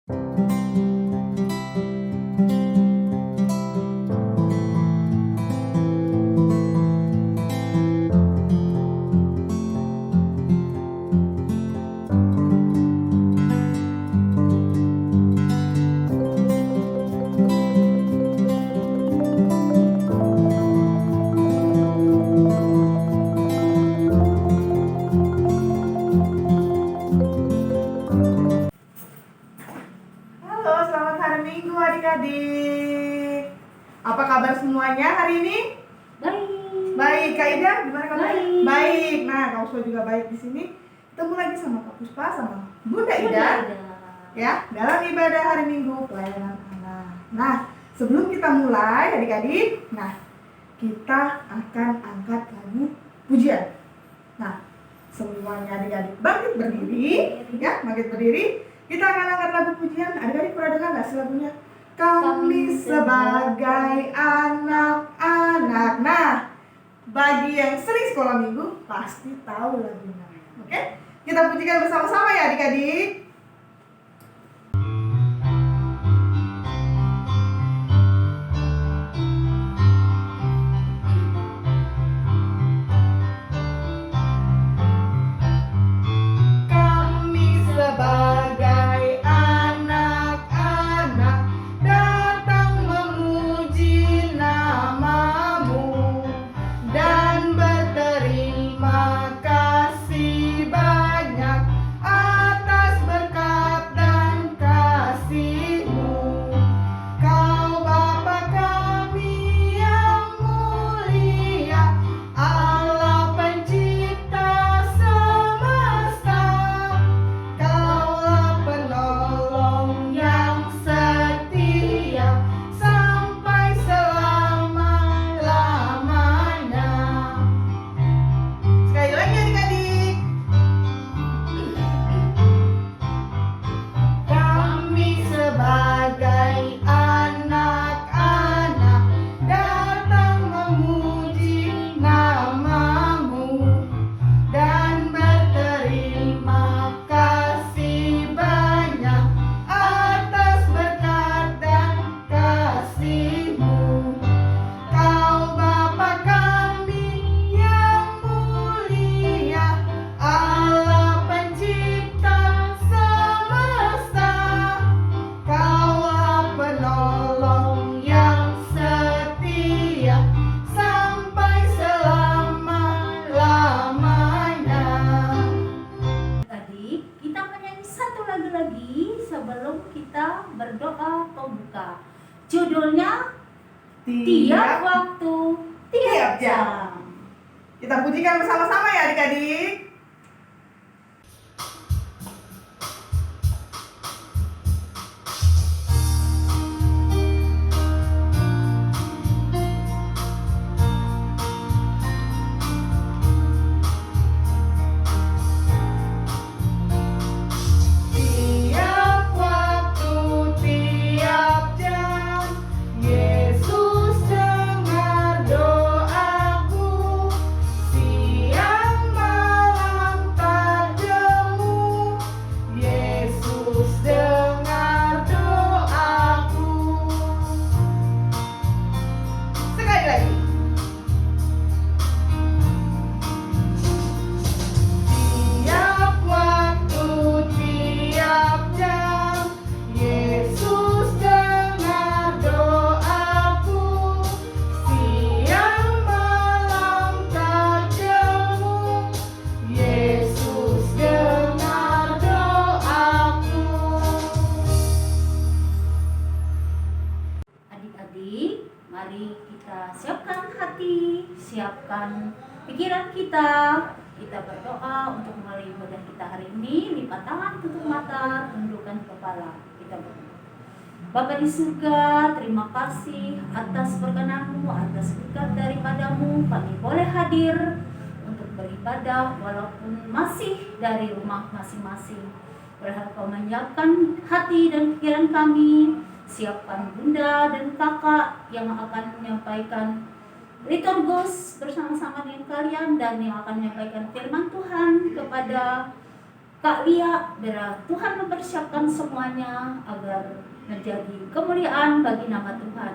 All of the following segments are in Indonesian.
Halo, selamat hari Minggu adik-adik. Apa kabar semuanya hari ini? Baik, Kak Ida, gimana kabarnya? Baik. Nah, Kak Uswa juga baik di sini. Ketemu lagi sama Kak Puspa sama Bunda Ida. Ya, dalam ibadah hari Minggu pelayanan anak. Nah, sebelum kita mulai adik-adik, kita akan angkat lagu pujian. Nah, semuanya adik-adik bangkit berdiri, ya, bangkit berdiri. Kita akan angkat lagu pujian. Adik-adik pernah dengar nggak sih lagunya? Kami sebagai anak-anak. Nah, bagi yang sering sekolah minggu pasti tahu lagunya. Oke? Kita pujikan bersama-sama ya adik-adik. Kami sebagai anak-anak datang memuji namamu dan berterima kasih banyak atas berkat dan kasih-Mu. Kau Bapa kami yang mulia, Allah pencipta semesta. Kaulah penolong yang setia sampai selama-lamanya. Sekali lagi adik-adik. Kami sebagai anak-anak datang memuji namamu dan berterima kasih banyak atas berkat dan kasih-Mu. Kau Bapa kami yang mulia, Allah pencipta semesta. Kaulah penolong yang setia sampai selama-lamanya. Tadi kita menyanyi satu lagu lagi sebelum kita berdoa pembuka. Judulnya Tiap Waktu, Tiap Jam. Kita pujikan bersama-sama ya adik-adik. Tiap waktu, tiap jam, Yesus dengar doaku. Siang malam tak jemu, Yesus dengar doaku. Sekali lagi. Tiap waktu, tiap jam, Yesus dengar doaku. Siang malam tak jemu, Yesus dengar doaku. Adik-adik, mari kita siapkan hati, siapkan pikiran kita. Kita berdoa untuk mulai ibadah kita hari ini. Lipat tangan, tutup mata, tundukkan kepala. Kita berdoa. Bapa di surga, terima kasih atas perkenan-Mu, atas berkat daripadamu. Kami boleh hadir untuk beribadah walaupun masih dari rumah masing-masing. Berharap Kau menyiapkan hati dan pikiran kami. Siapkan Bunda dan Kakak yang akan menyampaikan liturgus bersama-sama dengan kalian dan yang akan menyampaikan firman Tuhan kepada Kak Lia, biarlah Tuhan mempersiapkan semuanya agar menjadi kemuliaan bagi nama Tuhan.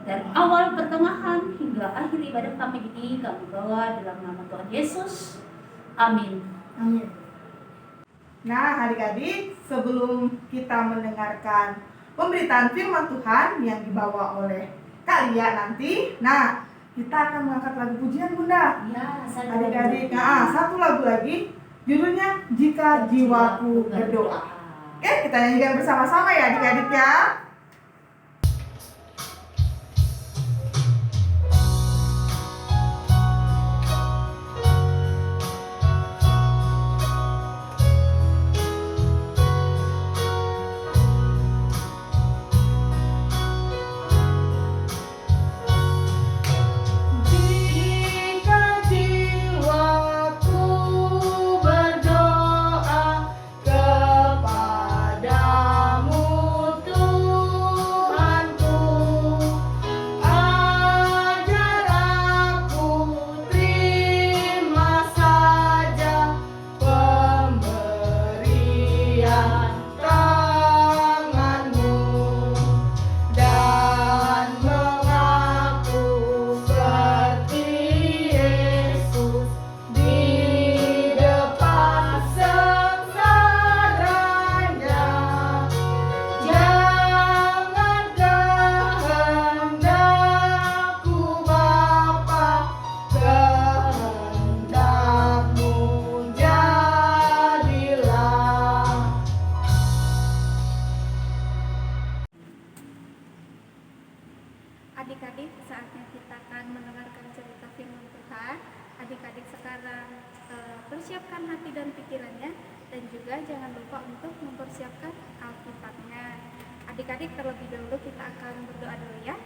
Dari awal, pertengahan, hingga akhir ibadah kami ini kami bawa dalam nama Tuhan Yesus. Amin. Amin. Nah, adik-adik, sebelum kita mendengarkan pemberitaan firman Tuhan yang dibawa oleh Kak Lia nanti, nah, kita akan mengangkat lagu pujian, Bunda. Ya, Adik-adik, satu lagu lagi, judulnya Jika Jiwaku Berdoa. Oke, kita nyanyikan bersama-sama ya adik-adik ya. Adik-adik, saatnya kita akan mendengarkan cerita firman Tuhan. Adik-adik sekarang persiapkan hati dan pikirannya, dan juga jangan lupa untuk mempersiapkan Alkitabnya. Adik-adik, terlebih dahulu kita akan berdoa dulu ya.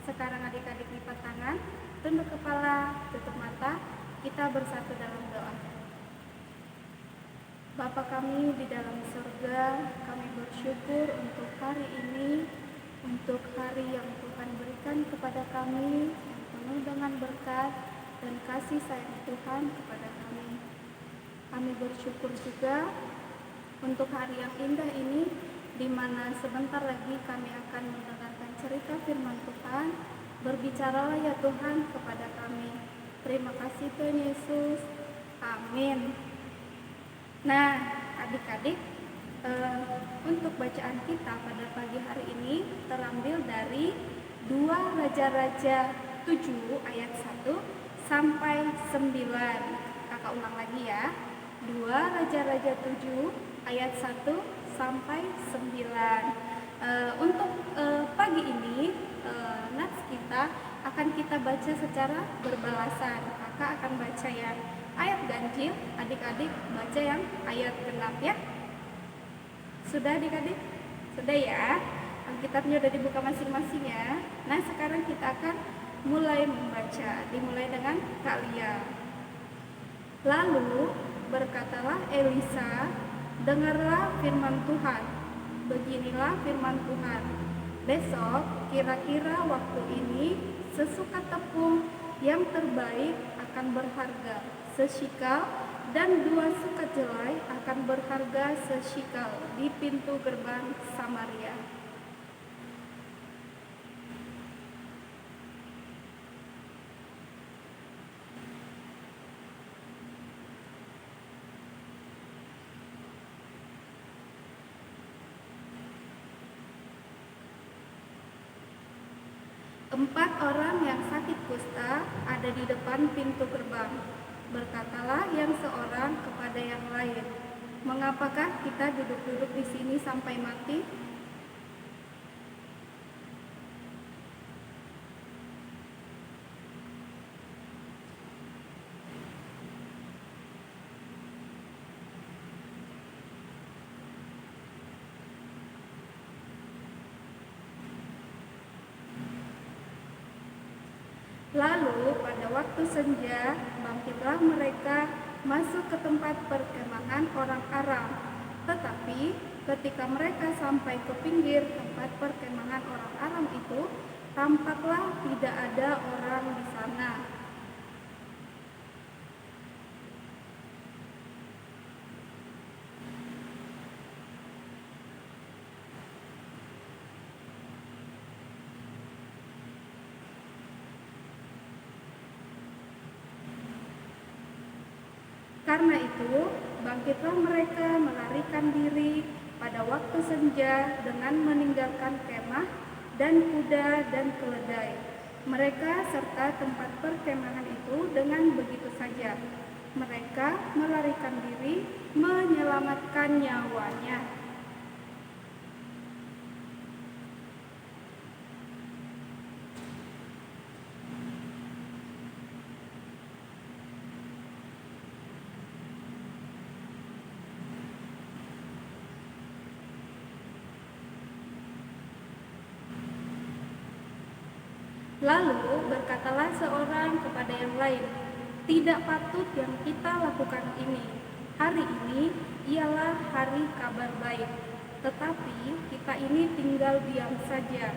Sekarang adik-adik lipat tangan, tunduk kepala, tutup mata, kita bersatu dalam doa. Bapa kami di dalam surga, kami bersyukur untuk hari ini, untuk hari yang Tuhan berikan kepada kami yang penuh dengan berkat dan kasih sayang Tuhan kepada kami. Kami bersyukur juga untuk hari yang indah ini, di mana sebentar lagi kami akan mendengarkan cerita firman Tuhan. Berbicaralah ya Tuhan kepada kami. Terima kasih Tuhan Yesus. Amin. Nah, adik-adik, untuk bacaan kita pada pagi hari ini terambil dari 2 Raja-Raja 7 ayat 1 sampai 9. Kakak ulang lagi ya. 2 Raja-Raja 7 ayat 1 sampai 9. Untuk pagi ini nats kita akan kita baca secara berbalasan. Kakak akan baca yang ayat ganjil, adik-adik baca yang ayat genap ya. Sudah adik-adik? Sudah ya? Alkitabnya udah dibuka masing-masing ya. Nah, sekarang kita akan mulai membaca. Dimulai dengan Kak Lia. Lalu berkatalah Elisa, dengarlah firman Tuhan. Beginilah firman Tuhan. Besok kira-kira waktu ini sesukat tepung yang terbaik akan berharga seshikal, dan 2 sukat jelai akan berharga seshikal di pintu gerbang Samaria. Empat orang yang sakit kusta ada di depan pintu gerbang. Berkatalah yang seorang kepada yang lain, "Mengapakah kita duduk-duduk di sini sampai mati?" Lalu pada waktu senja bangkitlah mereka masuk ke tempat perkemahan orang Aram. Tetapi ketika mereka sampai ke pinggir tempat perkemahan orang Aram itu, tampaklah tidak ada orang di sana. Karena itu, bangkitlah mereka melarikan diri pada waktu senja dengan meninggalkan kemah dan kuda dan keledai mereka serta tempat perkemahan itu dengan begitu saja. Mereka melarikan diri menyelamatkan nyawanya. Lalu berkatalah seorang kepada yang lain, tidak patut yang kita lakukan ini. Hari ini ialah hari kabar baik, tetapi kita ini tinggal diam saja.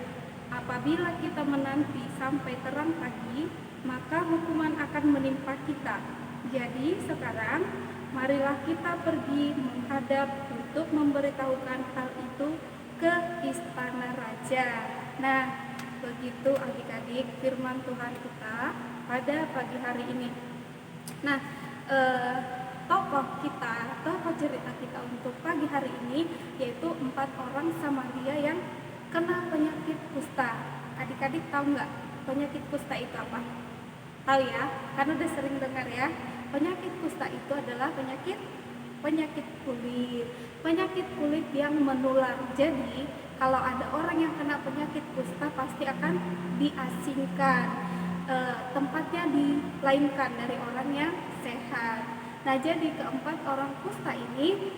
Apabila kita menanti sampai terang pagi, maka hukuman akan menimpa kita. Jadi sekarang marilah kita pergi menghadap untuk memberitahukan hal itu ke istana raja. Nah, begitu adik-adik firman Tuhan kita pada pagi hari ini. Nah, tokoh cerita kita untuk pagi hari ini yaitu 4 orang Samaria yang kena penyakit kusta. Adik-adik tahu nggak penyakit kusta itu apa? Tahu ya, karena udah sering dengar ya. Penyakit kusta itu adalah penyakit kulit yang menular. Jadi kalau ada orang yang kena penyakit kusta pasti akan diasingkan, tempatnya dilainkan dari orang yang sehat. Nah, jadi keempat orang kusta ini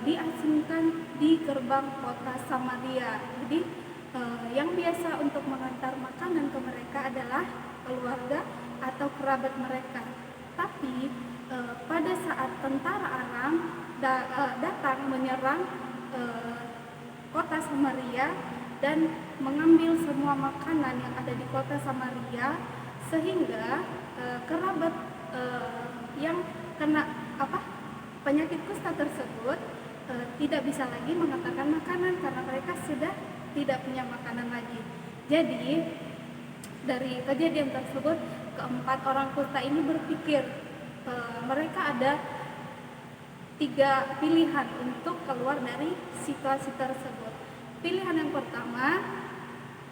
diasingkan di gerbang kota Samaria. Jadi yang biasa untuk mengantar makanan ke mereka adalah keluarga atau kerabat mereka. Tapi pada saat tentara Aram datang menyerang kota Samaria dan mengambil semua makanan yang ada di kota Samaria, sehingga kerabat yang kena penyakit kusta tersebut tidak bisa lagi mengantarkan makanan karena mereka sudah tidak punya makanan lagi. Jadi dari kejadian tersebut keempat orang kusta ini berpikir mereka ada 3 pilihan untuk keluar dari situasi tersebut. Pilihan yang pertama,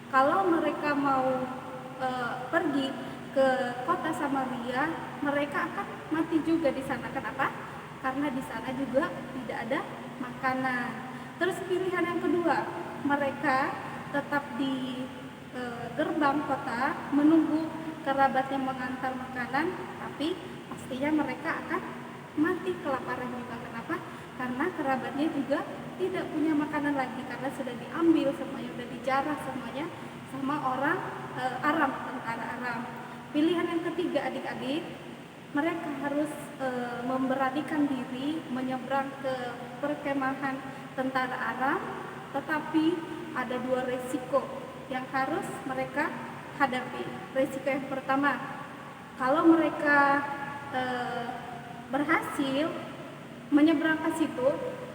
kalau mereka mau pergi ke kota Samaria, mereka akan mati juga di sana. Kenapa? Karena di sana juga tidak ada makanan. Terus pilihan yang kedua, mereka tetap di gerbang kota menunggu kerabat yang mengantar makanan, tapi pastinya mereka akan mati kelaparan juga. Kenapa? Karena kerabatnya juga tidak punya makanan lagi karena sudah diambil semuanya, sudah dijarah semuanya sama orang Aram, tentara Aram. Pilihan yang ketiga adik-adik, mereka harus memberanikan diri menyeberang ke perkemahan tentara Aram, tetapi ada 2 resiko yang harus mereka hadapi. Resiko yang pertama, kalau mereka berhasil menyeberang ke situ,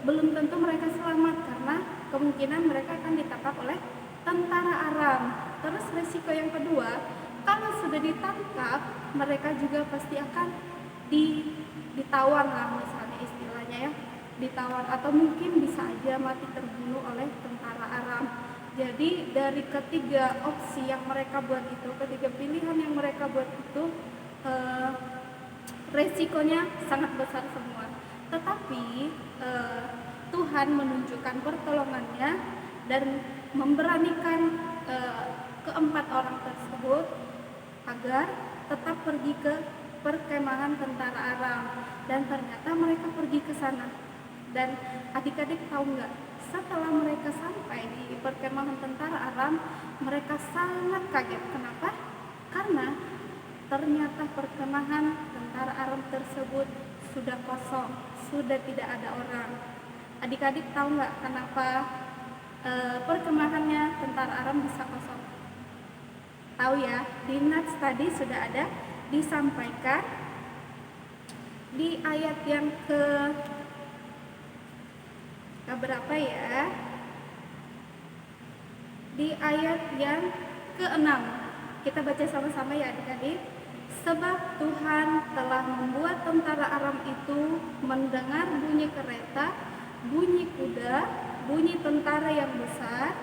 belum tentu mereka selamat karena kemungkinan mereka akan ditangkap oleh tentara Aram. Terus resiko yang kedua, kalau sudah ditangkap, mereka juga pasti akan ditawan lah, misalnya istilahnya ya, ditawan atau mungkin bisa aja mati terbunuh oleh tentara Aram. Jadi dari ketiga opsi yang mereka buat itu, ketiga pilihan yang mereka buat itu, resikonya sangat besar semua. Tetapi Tuhan menunjukkan pertolongannya dan memberanikan keempat orang tersebut agar tetap pergi ke perkemahan tentara Aram. Dan ternyata mereka pergi ke sana. Dan adik-adik tahu nggak? Setelah mereka sampai di perkemahan tentara Aram, mereka sangat kaget. Kenapa? Karena ternyata perkemahan tentara Aram tersebut sudah kosong, sudah tidak ada orang. Adik-adik tahu nggak kenapa perkemahannya tentara Aram bisa kosong? Tahu ya, di Nats tadi sudah ada disampaikan di ayat yang berapa ya? Di ayat yang ke-6. Kita baca sama-sama ya adik-adik. Sebab Tuhan telah membuat tentara Aram itu mendengar bunyi kereta, bunyi kuda, bunyi tentara yang besar,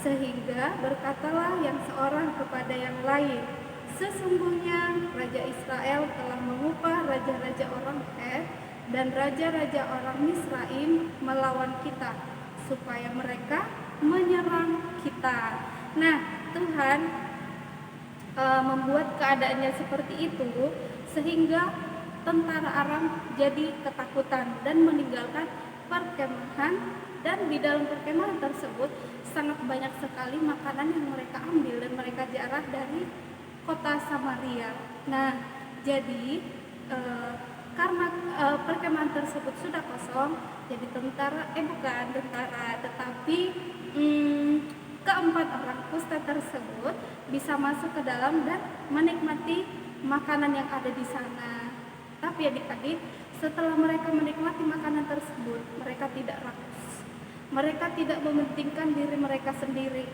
sehingga berkatalah yang seorang kepada yang lain, sesungguhnya Raja Israel telah mengupah raja-raja orang Het dan raja-raja orang Misraim melawan kita, supaya mereka menyerang kita. Nah, Tuhan membuat keadaannya seperti itu sehingga tentara Aram jadi ketakutan dan meninggalkan perkemahan, dan di dalam perkemahan tersebut sangat banyak sekali makanan yang mereka ambil dan mereka jarah dari kota Samaria. Nah, jadi karena perkemahan tersebut sudah kosong, jadi bukan tentara, tetapi keempat orang kusta tersebut bisa masuk ke dalam dan menikmati makanan yang ada di sana. Tapi adik-adik, setelah mereka menikmati makanan tersebut, mereka tidak rakus. Mereka tidak mementingkan diri mereka sendiri.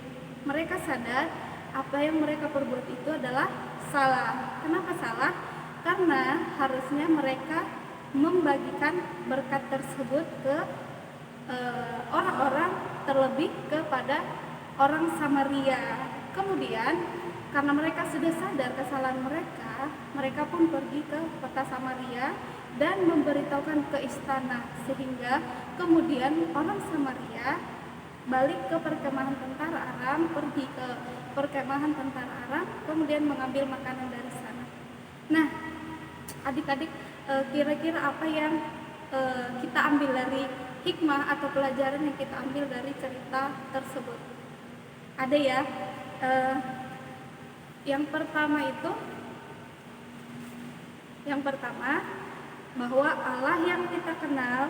Mereka sadar apa yang mereka perbuat itu adalah salah. Kenapa salah? Karena harusnya mereka membagikan berkat tersebut ke orang-orang, terlebih kepada orang Samaria. Kemudian karena mereka sudah sadar kesalahan mereka, mereka pun pergi ke kota Samaria dan memberitahukan ke istana, sehingga kemudian orang Samaria balik ke perkemahan tentara Aram, pergi ke perkemahan tentara Aram, kemudian mengambil makanan dari sana. Nah, adik-adik, kira-kira apa yang kita ambil dari hikmah atau pelajaran yang kita ambil dari cerita tersebut? Ada ya. Yang pertama bahwa Allah yang kita kenal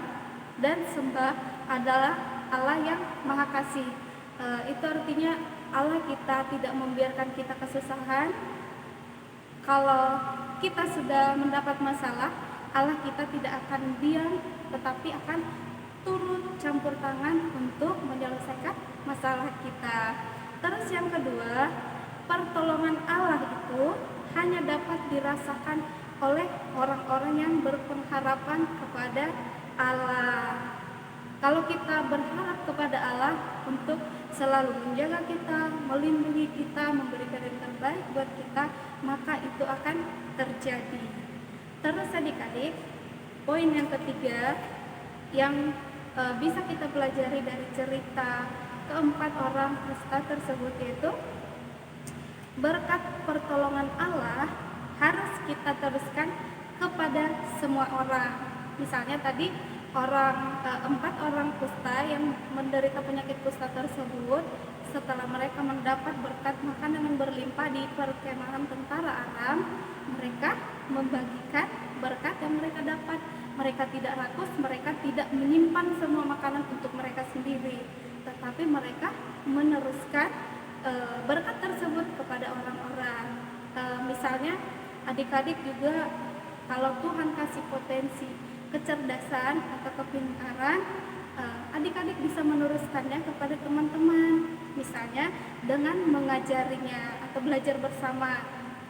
dan sembah adalah Allah yang Maha Kasih. Itu artinya Allah kita tidak membiarkan kita kesusahan. Kalau kita sudah mendapat masalah, Allah kita tidak akan diam, tetapi akan turut campur tangan untuk menyelesaikan masalah kita. Terus yang kedua, pertolongan Allah itu hanya dapat dirasakan oleh orang-orang yang berpengharapan kepada Allah. Kalau kita berharap kepada Allah untuk selalu menjaga kita, melindungi kita, memberikan yang terbaik buat kita, maka itu akan terjadi. Terus adik-adik, poin yang ketiga yang bisa kita pelajari dari cerita keempat orang kusta tersebut, yaitu berkat pertolongan Allah harus kita teruskan kepada semua orang. Misalnya tadi empat orang kusta yang menderita penyakit kusta tersebut, setelah mereka mendapat berkat makanan yang berlimpah di perkemahan tentara Aram, mereka membagikan berkat yang mereka dapat. Mereka tidak rakus, mereka tidak menyimpan semua makanan untuk mereka sendiri, tetapi mereka meneruskan berkat tersebut kepada orang-orang. Misalnya adik-adik juga, kalau Tuhan kasih potensi kecerdasan atau kepintaran, adik-adik bisa meneruskannya kepada teman-teman, misalnya dengan mengajarinya atau belajar bersama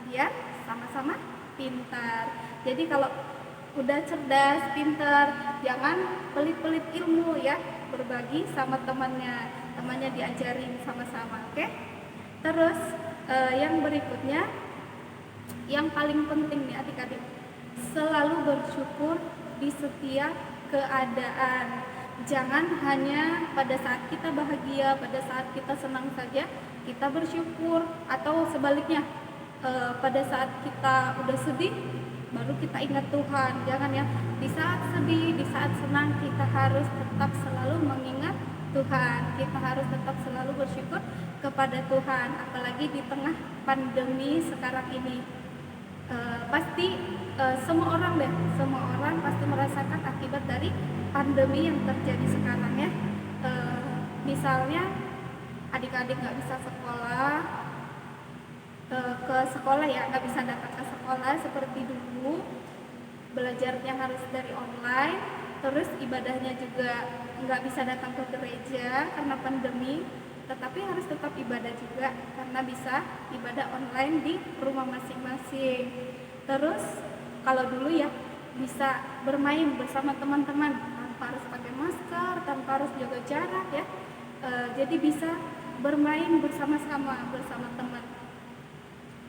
biar sama-sama pintar. Jadi kalau udah cerdas, pintar, jangan pelit-pelit ilmu ya, berbagi sama temannya diajarin sama-sama, oke? Terus yang berikutnya, yang paling penting nih adik-adik, selalu bersyukur di setiap keadaan. Jangan hanya pada saat kita bahagia, pada saat kita senang saja kita bersyukur, atau sebaliknya pada saat kita udah sedih baru kita ingat Tuhan. Jangan ya, di saat sedih, di saat senang kita harus tetap selalu mengingat Tuhan. Kita harus tetap selalu bersyukur kepada Tuhan, apalagi di tengah pandemi sekarang ini. Pasti semua orang pasti merasakan akibat dari pandemi yang terjadi sekarang ya. Misalnya adik-adik nggak bisa ke sekolah ya, nggak bisa datang ke sekolah seperti dulu, belajarnya harus dari online, terus ibadahnya juga nggak bisa datang ke gereja karena pandemi, tetapi harus tetap ibadah juga karena bisa ibadah online di rumah masing-masing. Terus kalau dulu ya bisa bermain bersama teman-teman tanpa harus pakai masker, tanpa harus jaga jarak ya. Jadi bisa bermain bersama-sama bersama teman.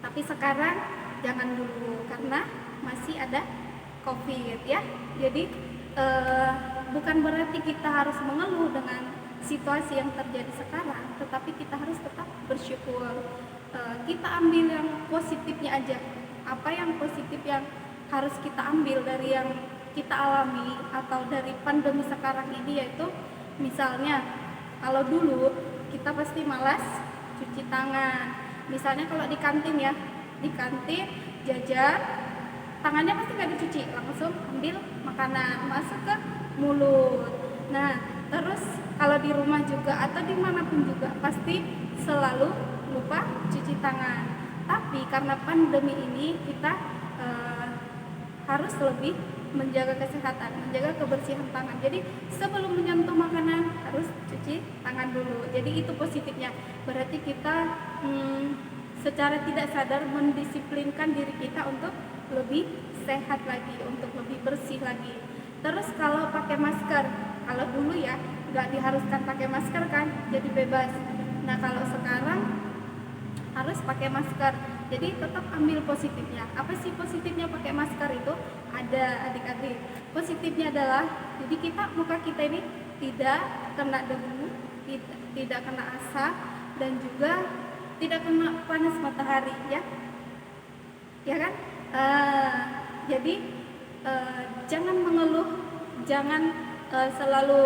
Tapi sekarang jangan dulu karena masih ada COVID ya. Jadi bukan berarti kita harus mengeluh dengan situasi yang terjadi sekarang, tetapi kita harus tetap bersyukur. Kita ambil yang positifnya aja. Apa yang positif yang harus kita ambil dari yang kita alami atau dari pandemi sekarang ini, yaitu misalnya kalau dulu kita pasti malas cuci tangan. Misalnya kalau di kantin ya, di kantin jajan, tangannya pasti nggak dicuci, langsung ambil makanan masuk ke mulut. Nah, terus kalau di rumah juga atau dimanapun juga pasti selalu lupa cuci tangan. Tapi karena pandemi ini kita harus lebih menjaga kesehatan, menjaga kebersihan tangan. Jadi sebelum menyentuh makanan harus cuci tangan dulu. Jadi itu positifnya. Berarti kita secara tidak sadar mendisiplinkan diri kita untuk lebih sehat lagi, untuk lebih bersih lagi. Terus kalau pakai masker, kalau dulu ya nggak diharuskan pakai masker kan, jadi bebas. Nah kalau sekarang harus pakai masker. Jadi tetap ambil positifnya. Apa sih positifnya pakai masker itu? Ada adik-adik. Positifnya adalah jadi muka kita ini tidak kena debu, tidak kena asap, dan juga tidak kena panas matahari ya. Ya kan? Jadi jangan mengeluh, jangan selalu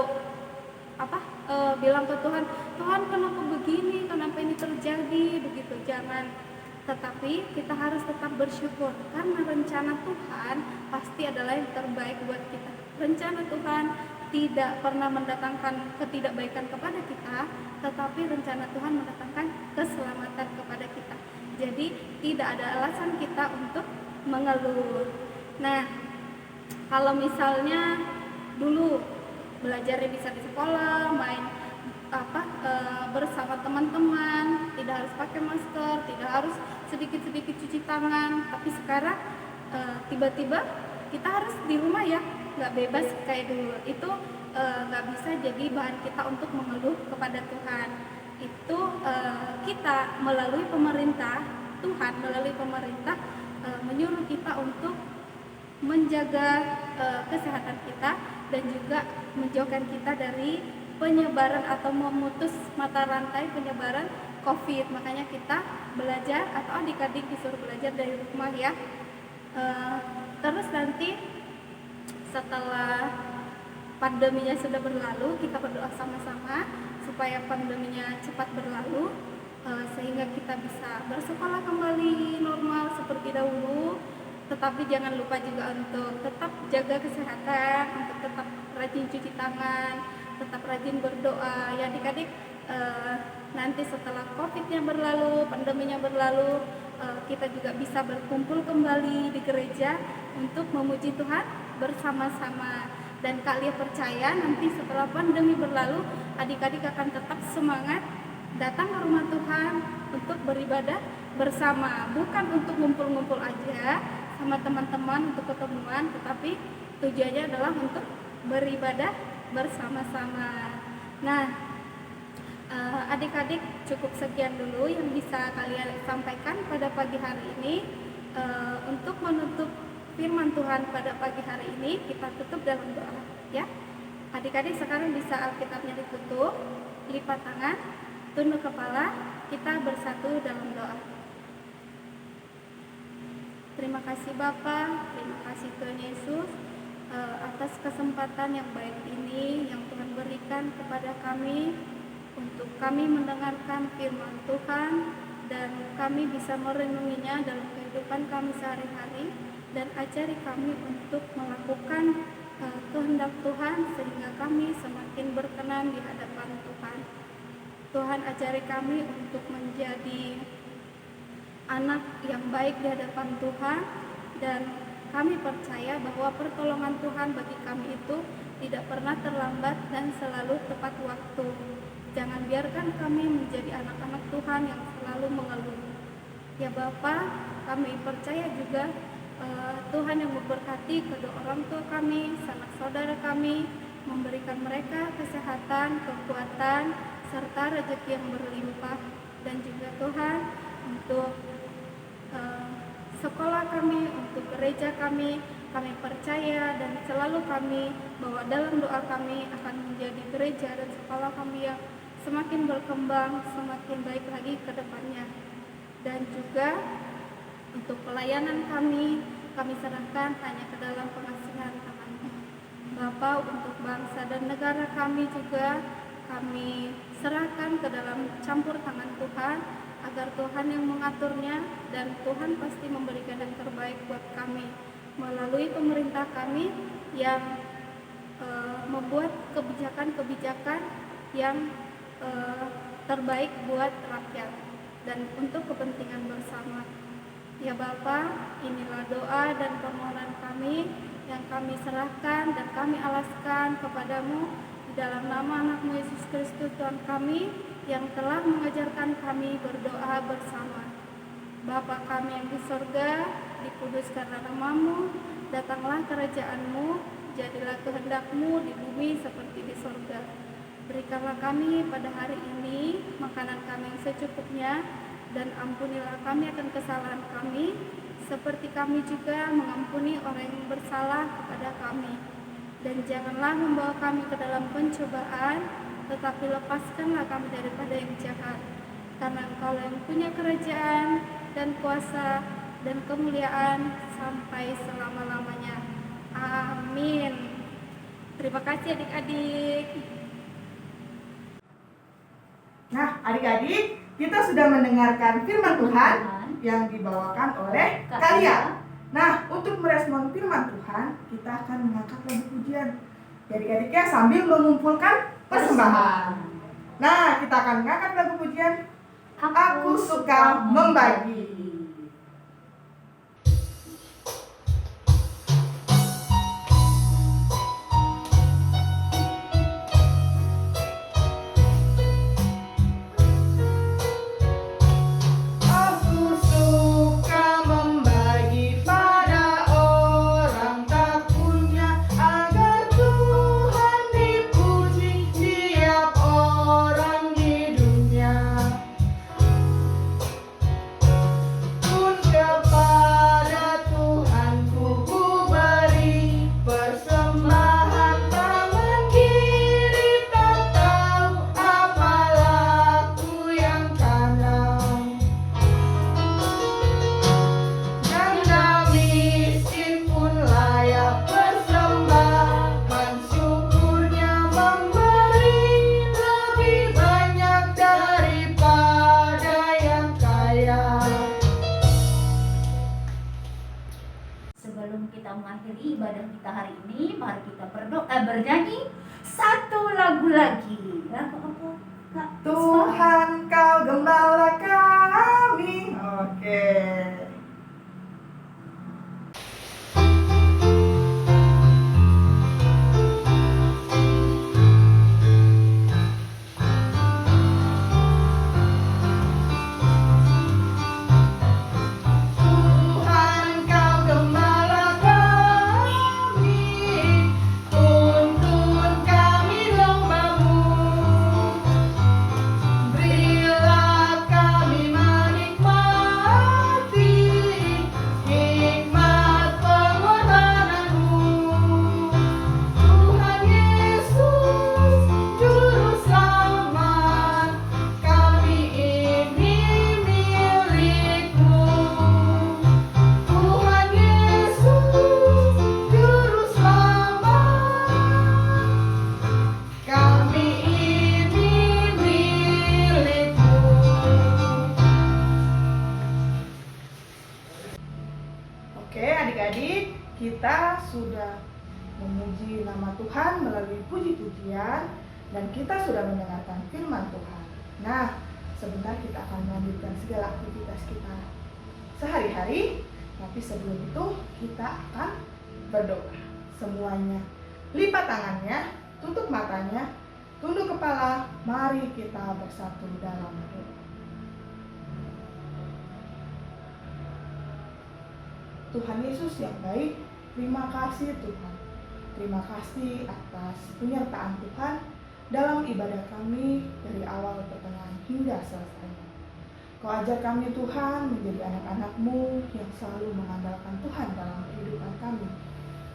bilang ke Tuhan, Tuhan kenapa begini, kenapa ini terjadi, begitu, jangan. Tetapi kita harus tetap bersyukur karena rencana Tuhan pasti adalah yang terbaik buat kita. Rencana Tuhan tidak pernah mendatangkan ketidakbaikan kepada kita, tetapi rencana Tuhan mendatangkan keselamatan kepada kita. Jadi tidak ada alasan kita untuk mengeluh. Nah, kalau misalnya dulu belajarnya bisa di sekolah, main bersama teman-teman, tidak harus pakai masker, tidak harus sedikit-sedikit cuci tangan. Tapi sekarang tiba-tiba kita harus di rumah ya, nggak bebas kayak dulu. Itu nggak bisa jadi bahan kita untuk mengeluh kepada Tuhan. Itu kita melalui pemerintah, Tuhan melalui pemerintah menyuruh kita untuk menjaga kesehatan kita dan juga menjauhkan kita dari penyebaran atau memutus mata rantai penyebaran COVID. Makanya kita belajar atau adik-adik disuruh belajar dari rumah ya. Terus nanti setelah pandeminya sudah berlalu, kita berdoa sama-sama supaya pandeminya cepat berlalu, sehingga kita bisa bersekolah kembali normal seperti dahulu. Tetapi jangan lupa juga untuk tetap jaga kesehatan, untuk tetap rajin cuci tangan, tetap rajin berdoa ya adik-adik. Nanti setelah COVID-nya berlalu, pandeminya berlalu, kita juga bisa berkumpul kembali di gereja untuk memuji Tuhan bersama-sama. Dan kalian percaya nanti setelah pandemi berlalu, adik-adik akan tetap semangat datang ke rumah Tuhan untuk beribadah bersama, bukan untuk ngumpul-ngumpul aja sama teman-teman untuk ketemuan, tetapi tujuannya adalah untuk beribadah bersama-sama. Nah, adik-adik cukup sekian dulu yang bisa kalian sampaikan pada pagi hari ini. Untuk menutup firman Tuhan pada pagi hari ini, kita tutup dalam doa ya. Adik-adik sekarang bisa Alkitabnya ditutup, lipat tangan, tunduk kepala, kita bersatu dalam doa. Terima kasih Bapa, terima kasih Tuhan Yesus atas kesempatan yang baik ini yang Tuhan berikan kepada kami untuk kami mendengarkan firman Tuhan dan kami bisa merenunginya dalam kehidupan kami sehari-hari, dan ajari kami untuk melakukan kehendak Tuhan sehingga kami semakin berkenan di hadapan Tuhan. Tuhan ajari kami untuk menjadi anak yang baik di hadapan Tuhan, dan kami percaya bahwa pertolongan Tuhan bagi kami itu tidak pernah terlambat dan selalu tepat waktu. Jangan biarkan kami menjadi anak-anak Tuhan yang selalu mengeluh. Ya Bapa, kami percaya juga Tuhan yang memberkati kedua orang tua kami, sanak saudara kami, memberikan mereka kesehatan, kekuatan, serta rezeki yang berlimpah. Dan juga Tuhan untuk sekolah kami, untuk gereja kami percaya dan selalu kami bahwa dalam doa kami akan menjadi gereja dan sekolah kami yang semakin berkembang, semakin baik lagi ke depannya. Dan juga untuk pelayanan kami serahkan hanya ke dalam pengasihan tangan-Mu. Bapa, untuk bangsa dan negara kami juga kami serahkan ke dalam campur tangan Tuhan, agar Tuhan yang mengaturnya dan Tuhan pasti memberikan yang terbaik buat kami melalui pemerintah kami yang membuat kebijakan-kebijakan yang terbaik buat rakyat dan untuk kepentingan bersama. Ya Bapa, inilah doa dan permohonan kami yang kami serahkan dan kami alaskan kepadamu di dalam nama anak-Mu Yesus Kristus Tuhan kami yang telah mengajarkan kami berdoa bersama. Bapa kami yang di sorga, dikuduskanlah nama-Mu, datanglah kerajaan-Mu, jadilah kehendak-Mu di bumi seperti di sorga. Berikanlah kami pada hari ini makanan kami yang secukupnya, dan ampunilah kami akan kesalahan kami, seperti kami juga mengampuni orang yang bersalah kepada kami. Dan janganlah membawa kami ke dalam pencobaan, tetapi lepaskanlah kami daripada yang jahat. Karena Engkau yang punya kerajaan dan kuasa dan kemuliaan sampai selama-lamanya. Amin. Terima kasih adik-adik. Nah, adik-adik, kita sudah mendengarkan firman Tuhan yang dibawakan oleh Kalia. Nah, untuk merespon firman Tuhan, kita akan mengangkat lagu pujian. Adik-adiknya sambil mengumpulkan persembahan. Nah, kita akan mengangkat lagu pujian. Aku suka membagi. mengakhiri ibadah kita hari ini, mari kita berdoa bernyanyi satu lagu lagi. Lagu apa, Kak? Tuhan kau gembala kami. Oke. Oke adik-adik, kita sudah memuji nama Tuhan melalui puji-pujian dan kita sudah mendengarkan firman Tuhan. Nah, sebentar kita akan melanjutkan segala aktivitas kita sehari-hari. Tapi sebelum itu kita akan berdoa. Semuanya lipat tangannya, tutup matanya, tunduk kepala, mari kita bersatu dalam doa. Tuhan Yesus yang baik, terima kasih Tuhan. Terima kasih atas penyertaan Tuhan dalam ibadah kami dari awal pertengahan hingga selesai. Kau ajar kami Tuhan menjadi anak-anak-Mu yang selalu mengandalkan Tuhan dalam kehidupan kami.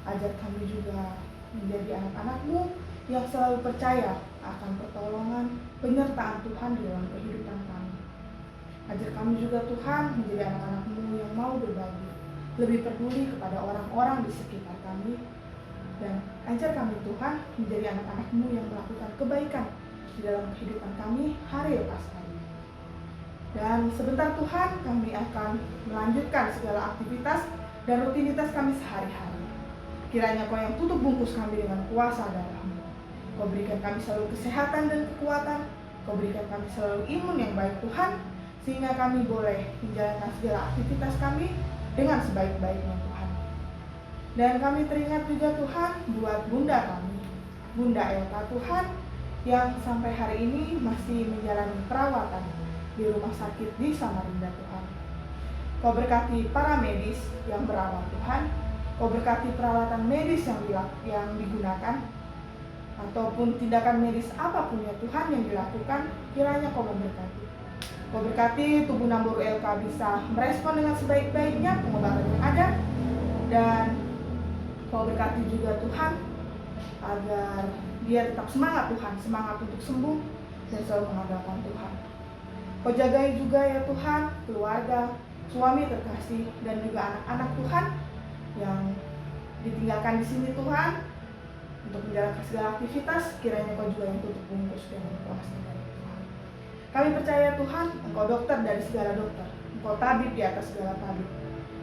Ajar kami juga menjadi anak-anak-Mu yang selalu percaya akan pertolongan, penyertaan Tuhan di dalam kehidupan kami. Ajar kami juga Tuhan menjadi anak-anak-Mu yang mau berbagi, lebih peduli kepada orang-orang di sekitar kami. Dan ajar kami Tuhan menjadi anak-anak-Mu yang melakukan kebaikan di dalam kehidupan kami hari lepas hari. Dan sebentar Tuhan, kami akan melanjutkan segala aktivitas dan rutinitas kami sehari-hari. Kiranya Kau yang tutup bungkus kami dengan kuasa darah-Mu. Kau berikan kami selalu kesehatan dan kekuatan. Kau berikan kami selalu imun yang baik Tuhan, sehingga kami boleh menjalankan segala aktivitas kami dengan sebaik-baiknya Tuhan. Dan kami teringat juga Tuhan buat Bunda kami, Bunda Elta Tuhan, yang sampai hari ini masih menjalani perawatan di rumah sakit di Samarinda Tuhan. Kau berkati para medis yang berawat Tuhan. Kau berkati peralatan medis yang digunakan, ataupun tindakan medis apapun ya Tuhan yang dilakukan, kiranya Kau memberkati. Kau berkati tubuh Namboru LK bisa merespon dengan sebaik-baiknya pengobatan yang ada. Dan Kau berkati juga Tuhan agar dia tetap semangat Tuhan, semangat untuk sembuh dan selalu mengandalkan Tuhan. Kau jagai juga ya Tuhan keluarga, suami terkasih, dan juga anak-anak Tuhan yang ditinggalkan di sini Tuhan untuk menjalankan segala aktivitas. Kiranya Kau juga yang tutup bungkus dengan kuasa dari Tuhan. Kami percaya Tuhan, Engkau dokter dari segala dokter, Engkau tabib di atas segala tabib.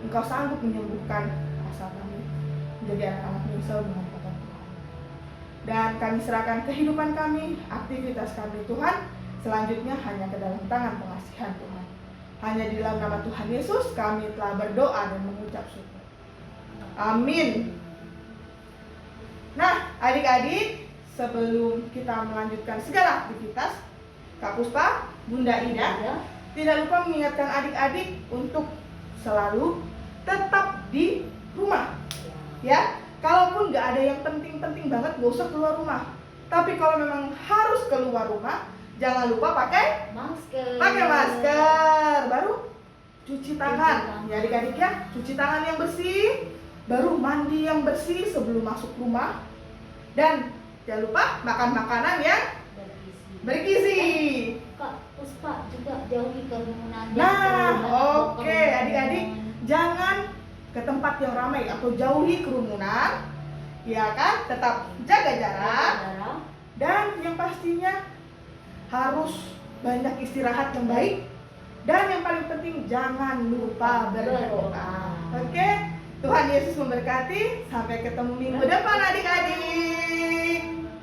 Engkau sanggup menyembuhkan asal kami menjadi anak-anak yang selalu mengandalkan Tuhan. Dan kami serahkan kehidupan kami, aktivitas kami Tuhan, selanjutnya hanya ke dalam tangan pengasihan Tuhan. Hanya di dalam nama Tuhan Yesus kami telah berdoa dan mengucap syukur. Amin. Nah, adik-adik, sebelum kita melanjutkan segala aktivitas, Kak Puspa, Bunda Ida, tidak lupa mengingatkan adik-adik untuk selalu tetap di rumah. Ya, kalaupun nggak ada yang penting-penting banget, gak usah keluar rumah. Tapi kalau memang harus keluar rumah, jangan lupa pakai masker. Baru cuci tangan. Ya adik-adik ya, cuci tangan yang bersih, baru mandi yang bersih sebelum masuk rumah. Dan jangan lupa makan makanan yang bergizi. Kak Puspa juga jauhi kerumunan. Nah, oke adik-adik, jangan ke tempat yang ramai atau jauhi kerumunan. Ya kan, tetap jaga jarak. Dan yang pastinya harus banyak istirahat yang baik. Dan yang paling penting jangan lupa berdoa. Oke? Tuhan Yesus memberkati. Sampai ketemu minggu depan adik-adik.